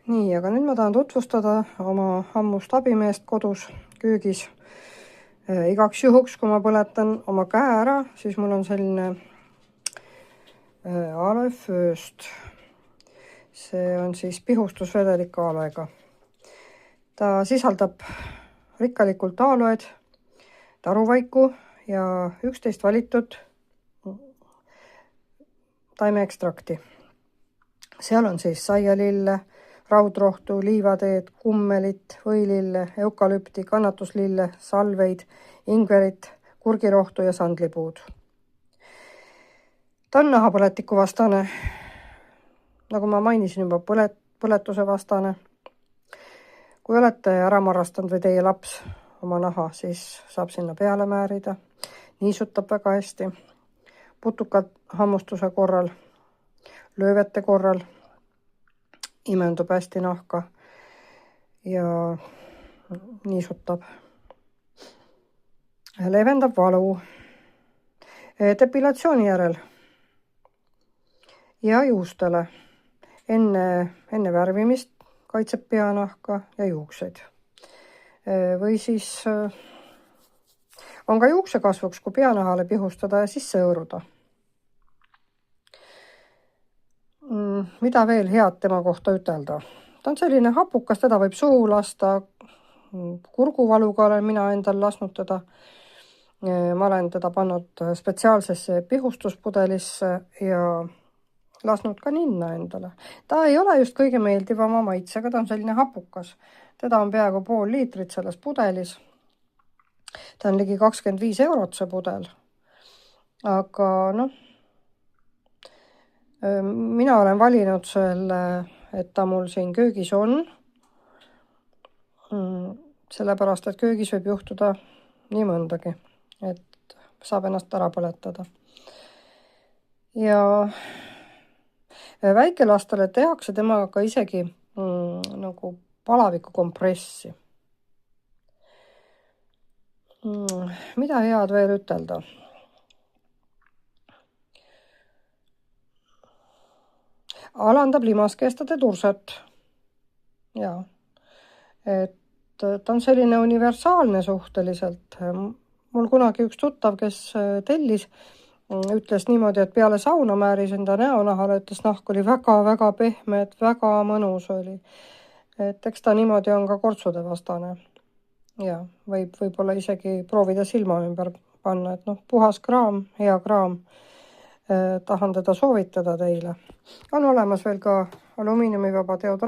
Nii, aga nüüd ma tahan tutvustada oma ammust abimeest kodus köögis. Igaks juhuks, kui ma põletan oma käe ära, siis mul on selline aloe fööst. See on siis pihustusvedelik aloega. Ta sisaldab rikkalikult aloed, taruvaiku ja 11 valitud taimeekstrakti. Seal on siis saialille, raudrohtu, liivateed, kummelit, võilille, eukalüpti, kannatuslille, salveid, ingverit, kurgirohtu ja sandlipuud. Ta on nahapõletiku vastane. Nagu ma mainisin juba, põletuse vastane. Kui olete ära marrastanud või teie laps oma naha, siis saab sinna peale määrida. Niisutab väga hästi. Putukad hammustuse korral, löövete korral imendub hästi nahka ja niisutab. Leevendab valu depilatsiooni järel ja juustele. Enne värvimist kaitseb peanahka ja juukseid. Või siis on ka juuksekasvuks, kui peanahale pihustada ja sisse hõõruda. Mida veel head tema kohta ütelda? Ta on selline hapukas, teda võib suhu lasta. Kurguvaluga olen mina endal lasknud teda. Ma olen teda pannud spetsiaalsesse pihustuspudelisse ja lasknud ka ninna endale. Ta ei ole just kõige meeldivama maitsega, ta on selline hapukas. Teda on peaaegu pool liitrit selles pudelis. Ta on ligi 25 eurot see pudel. Aga mina olen valinud selle, et ta mul siin köögis on. Sellepärast, et köögis võib juhtuda nii mõndagi, et saab ennast ära põletada. Ja väikelastele tehakse temaga isegi nagu palaviku kompressi. Mida head veel ütelda? Alandab limaskestade turset. Ja. Et ta on selline universaalne suhteliselt. Mul kunagi üks tuttav, kes tellis, ütles niimoodi, et peale sauna määris enda näonahale, ütles nahk oli väga-väga pehme, et väga mõnus oli. Et eks ta niimoodi on ka kortsude vastane. Ja võib-olla isegi proovida silma ümber panna, et puhas kraam, hea kraam. Tahan teda soovitada teile. On olemas veel ka alumiiniumivaba deodorant.